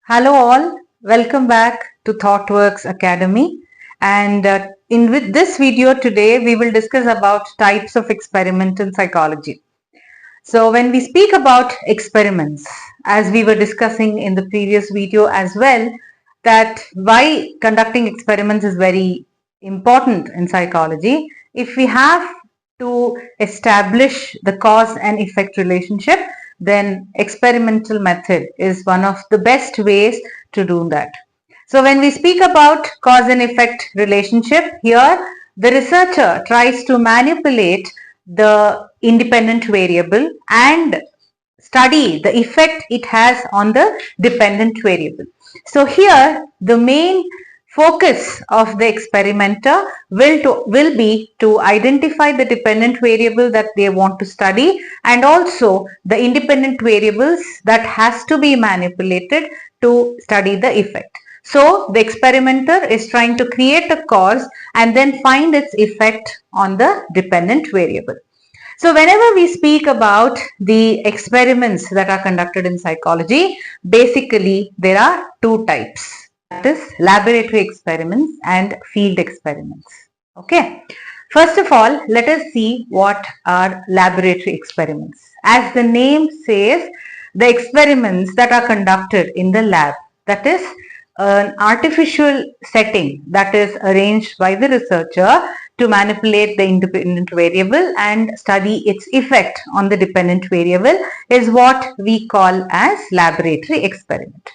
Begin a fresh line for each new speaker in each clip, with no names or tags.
Hello all, welcome back to ThoughtWorks Academy, and in with this video today we will discuss about types of experimental psychology. So when we speak about experiments, as we were discussing in the previous video as well, that why conducting experiments is very important in psychology. If we have to establish the cause and effect relationship, then experimental method is one of the best ways to do that. So when we speak about cause and effect relationship, here the researcher tries to manipulate the independent variable and study the effect it has on the dependent variable. So here the main focus of the experimenter will be to identify the dependent variable that they want to study and also the independent variables that has to be manipulated to study the effect. So the experimenter is trying to create a cause and then find its effect on the dependent variable. So whenever we speak about the experiments that are conducted in psychology, basically there are two types. That is laboratory experiments and field experiments. Okay. First of all, let us see what are laboratory experiments. As the name says, the experiments that are conducted in the lab, that is an artificial setting that is arranged by the researcher to manipulate the independent variable and study its effect on the dependent variable is what we call as laboratory experiment.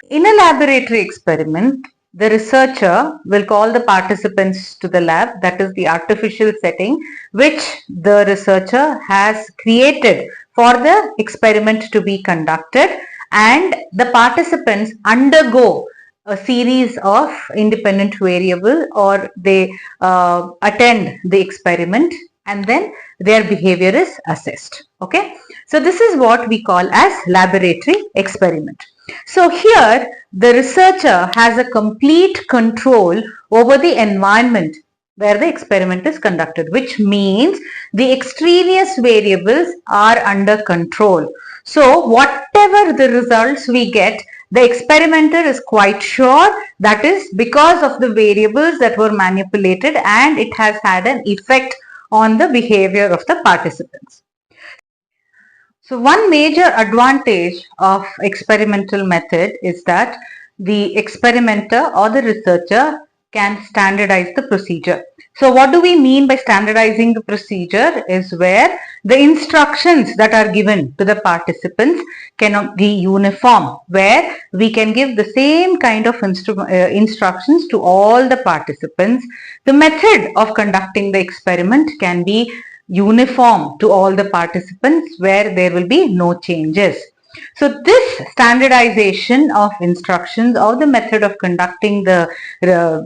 In a laboratory experiment, the researcher will call the participants to the lab, that is the artificial setting which the researcher has created for the experiment to be conducted, and the participants undergo a series of independent variable or they attend the experiment and then their behavior is assessed. Okay, so this is what we call as laboratory experiment. So here the researcher has a complete control over the environment where the experiment is conducted, which means the extraneous variables are under control. So whatever the results we get, the experimenter is quite sure that is because of the variables that were manipulated and it has had an effect on the behavior of the participants. So one major advantage of experimental method is that the experimenter or the researcher can standardize the procedure. So what do we mean by standardizing the procedure is where the instructions that are given to the participants cannot be uniform, where we can give the same kind of instructions to all the participants. The method of conducting the experiment can be uniform to all the participants where there will be no changes. So this standardization of instructions or the method of conducting the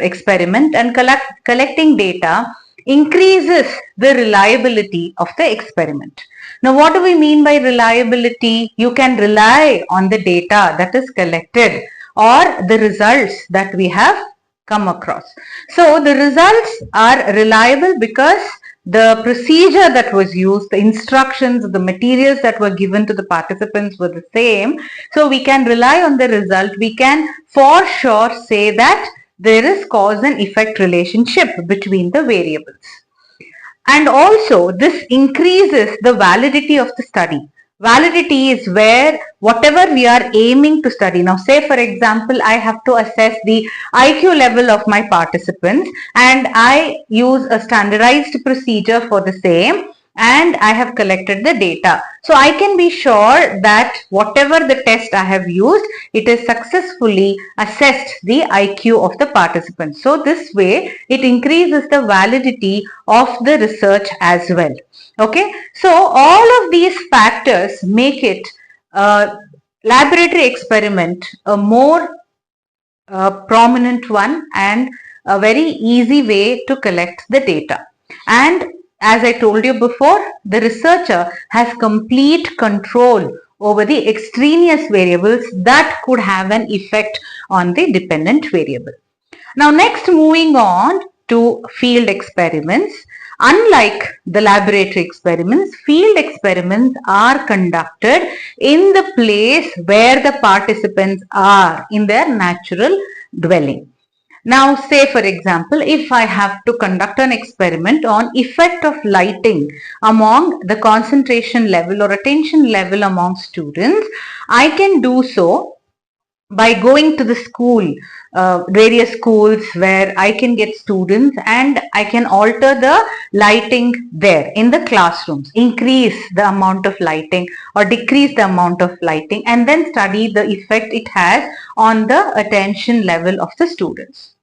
experiment and collecting data increases the reliability of the experiment. Now what do we mean by reliability? You can rely on the data that is collected or the results that we have come across. So the results are reliable because the procedure that was used, the instructions, the materials that were given to the participants were the same. So we can rely on the result. We can for sure say that there is cause and effect relationship between the variables. And also this increases the validity of the study. Validity is where whatever we are aiming to study. Now say for example, I have to assess the IQ level of my participants and I use a standardized procedure for the same and I have collected the data. So I can be sure that whatever the test I have used, it has successfully assessed the IQ of the participants. So this way it increases the validity of the research as well. Okay, so all of these factors make it laboratory experiment a more prominent one and a very easy way to collect the data. And as I told you before, the researcher has complete control over the extraneous variables that could have an effect on the dependent variable. Now next, moving on to field experiments. Unlike the laboratory experiments, field experiments are conducted in the place where the participants are in their natural dwelling. Now, say for example, if I have to conduct an experiment on effect of lighting among the concentration level or attention level among students, I can do so by going to the school, various schools where I can get students and I can alter the lighting there in the classrooms, increase the amount of lighting or decrease the amount of lighting, and then study the effect it has on the attention level of the students.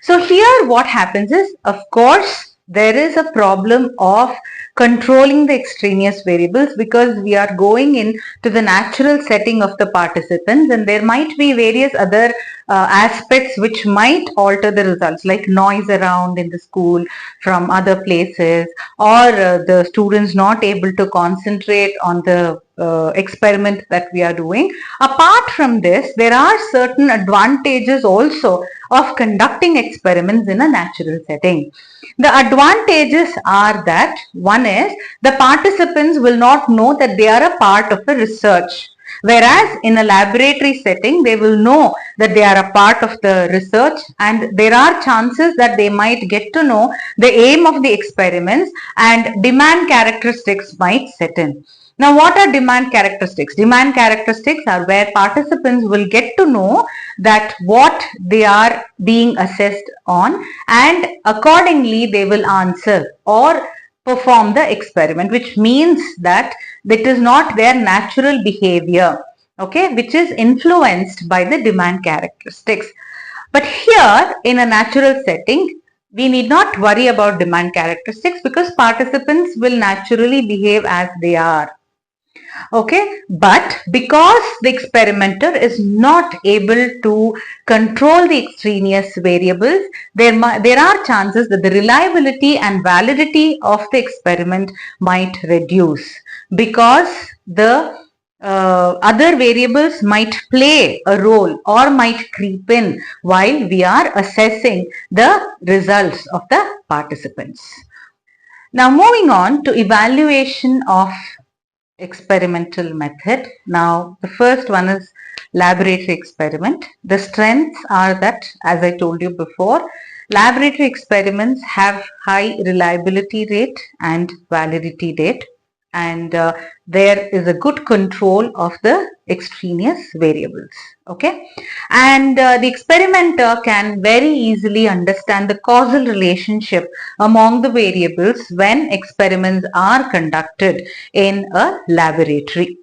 So here what happens is, of course, there is a problem of controlling the extraneous variables because we are going into the natural setting of the participants, and there might be various other aspects which might alter the results, like noise around in the school from other places, or the students not able to concentrate on the experiment that we are doing. Apart from this, there are certain advantages also of conducting experiments in a natural setting. The advantages are that one is the participants will not know that they are a part of a research. Whereas in a laboratory setting, they will know that they are a part of the research, and there are chances that they might get to know the aim of the experiments and demand characteristics might set in. Now, what are demand characteristics? Demand characteristics are where participants will get to know that what they are being assessed on, and accordingly they will answer or perform the experiment, which means that it is not their natural behavior, okay, which is influenced by the demand characteristics. But here in a natural setting, we need not worry about demand characteristics because participants will naturally behave as they are. Okay, but because the experimenter is not able to control the extraneous variables, there are chances that the reliability and validity of the experiment might reduce because the other variables might play a role or might creep in while we are assessing the results of the participants. Now, moving on to evaluation of experimental method. Now, the first one is laboratory experiment. The strengths are that, as I told you before, laboratory experiments have high reliability rate and validity rate, and there is a good control of the extraneous variables. Okay, and the experimenter can very easily understand the causal relationship among the variables when experiments are conducted in a laboratory.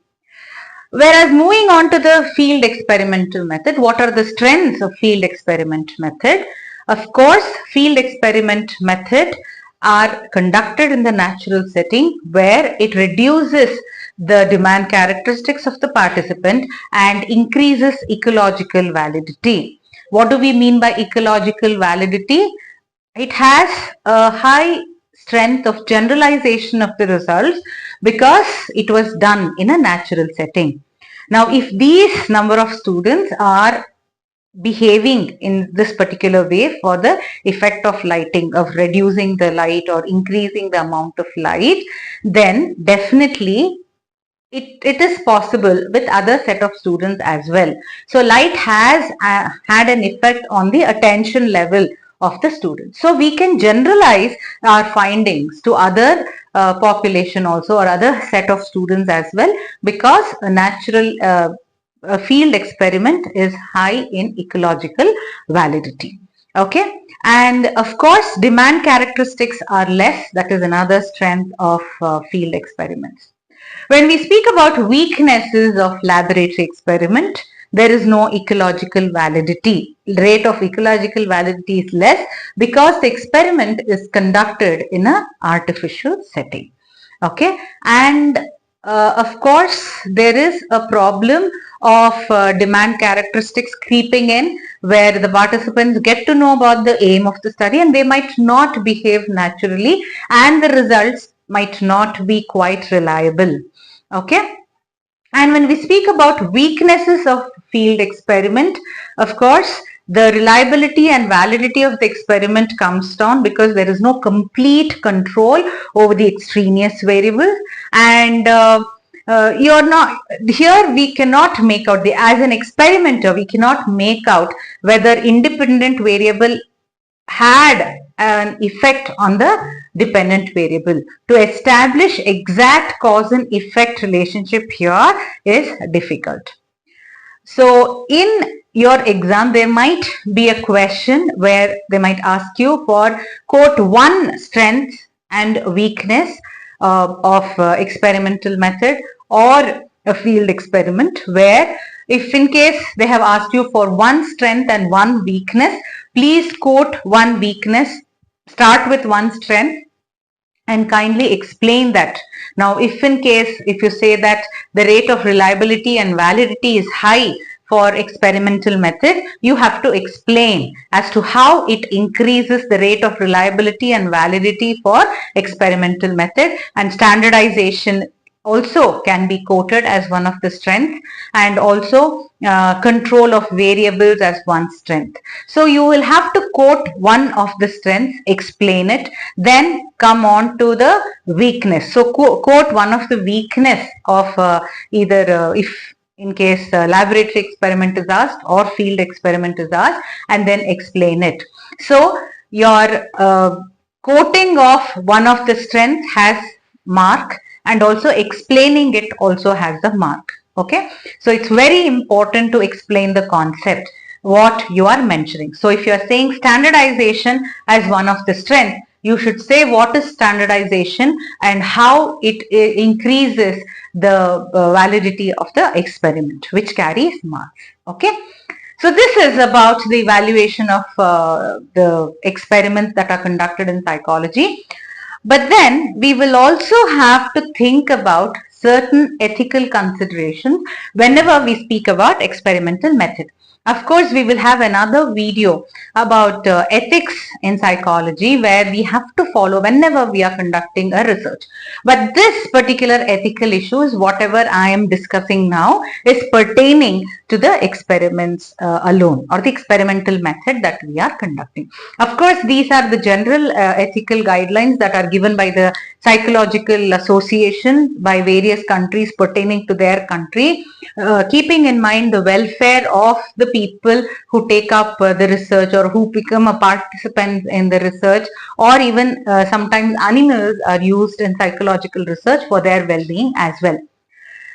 Whereas moving on to the field experimental method, what are the strengths of field experiment method? Of course, field experiment method are conducted in the natural setting where it reduces the demand characteristics of the participant and increases ecological validity. What do we mean by ecological validity? It has a high strength of generalization of the results because it was done in a natural setting. Now, if these number of students are behaving in this particular way for the effect of lighting, of reducing the light or increasing the amount of light, then definitely it is possible with other set of students as well. So light has had an effect on the attention level of the students. So we can generalize our findings to other population also or other set of students as well, because a natural a field experiment is high in ecological validity. Okay, and of course demand characteristics are less. That is another strength of field experiments. When we speak about weaknesses of laboratory experiment, there is no ecological validity. Rate of ecological validity is less because the experiment is conducted in an artificial setting. Okay, and of course there is a problem of demand characteristics creeping in where the participants get to know about the aim of the study and they might not behave naturally and the results might not be quite reliable. Okay, and when we speak about weaknesses of field experiment, of course the reliability and validity of the experiment comes down because there is no complete control over the extraneous variable, and you're not here. We cannot make out as an experimenter, we cannot make out whether independent variable had an effect on the dependent variable. To establish exact cause and effect relationship here is difficult. So in your exam, there might be a question where they might ask you for quote one strength and weakness of experimental method or a field experiment, where if in case they have asked you for one strength and one weakness, please quote one weakness, start with one strength and kindly explain that. Now, if in case, if you say that the rate of reliability and validity is high for experimental method, you have to explain as to how it increases the rate of reliability and validity for experimental method, and standardization also can be quoted as one of the strengths, and also control of variables as one strength. So you will have to quote one of the strengths, explain it, then come on to the weakness. So quote one of the weakness of either if in case laboratory experiment is asked or field experiment is asked, and then explain it. So your quoting of one of the strengths has mark, and also explaining it also has the mark. Okay, so it's very important to explain the concept, what you are mentioning. So if you are saying standardization as one of the strengths, you should say what is standardization and how it increases the validity of the experiment, which carries marks. Okay, so this is about the evaluation of the experiments that are conducted in psychology. But then we will also have to think about certain ethical considerations whenever we speak about experimental method. Of course, we will have another video about ethics in psychology, where we have to follow whenever we are conducting a research. But this particular ethical issue is whatever I am discussing now is pertaining to the experiments alone, or the experimental method that we are conducting. Of course, these are the general ethical guidelines that are given by the psychological association by various countries pertaining to their country, keeping in mind the welfare of the people who take up the research or who become a participant in the research, or even sometimes animals are used in psychological research for their well-being as well.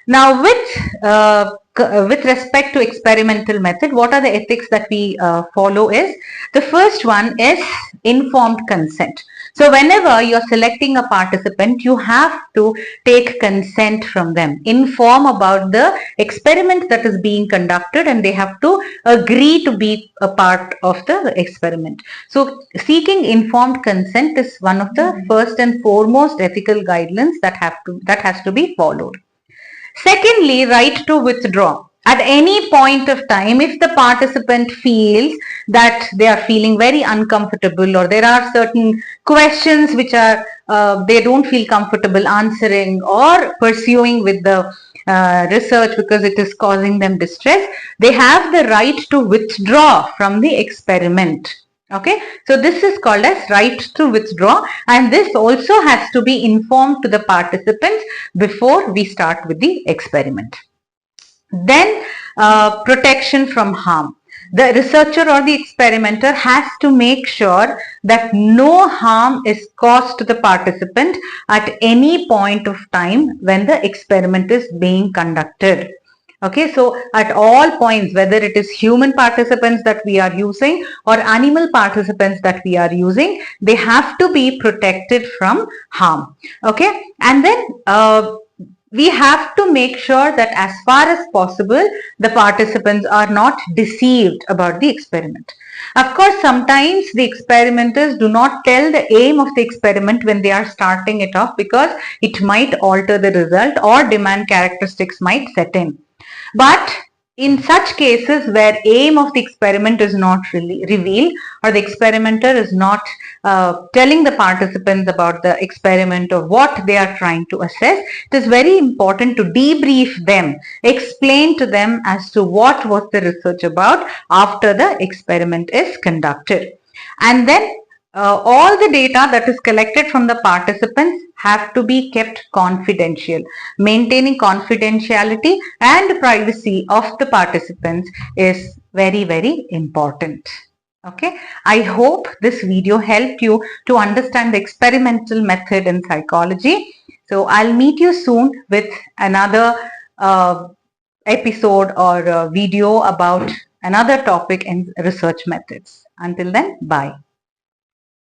Now, with respect to experimental method, what are the ethics that we follow is, the first one is informed consent. So whenever you're selecting a participant, you have to take consent from them, inform about the experiment that is being conducted, and they have to agree to be a part of the experiment. So seeking informed consent is one of the first and foremost ethical guidelines that has to be followed. Secondly, right to withdraw. At any point of time, if the participant feels that they are feeling very uncomfortable, or there are certain questions which are they don't feel comfortable answering or pursuing with the research because it is causing them distress, they have the right to withdraw from the experiment. Okay, so this is called as right to withdraw, and this also has to be informed to the participants before we start with the experiment. Then protection from harm. The researcher or the experimenter has to make sure that no harm is caused to the participant at any point of time when the experiment is being conducted. Okay, so at all points, whether it is human participants that we are using or animal participants that we are using, they have to be protected from harm. Okay, and then we have to make sure that as far as possible, the participants are not deceived about the experiment. Of course, sometimes the experimenters do not tell the aim of the experiment when they are starting it off, because it might alter the result or demand characteristics might set in. But in such cases where aim of the experiment is not really revealed, or the experimenter is not telling the participants about the experiment or what they are trying to assess, it is very important to debrief them, explain to them as to what was the research about after the experiment is conducted. And then all the data that is collected from the participants have to be kept confidential. Maintaining confidentiality and privacy of the participants is very, very important. Okay, I hope this video helped you to understand the experimental method in psychology. So I'll meet you soon with another episode or video about another topic in research methods. Until then, bye.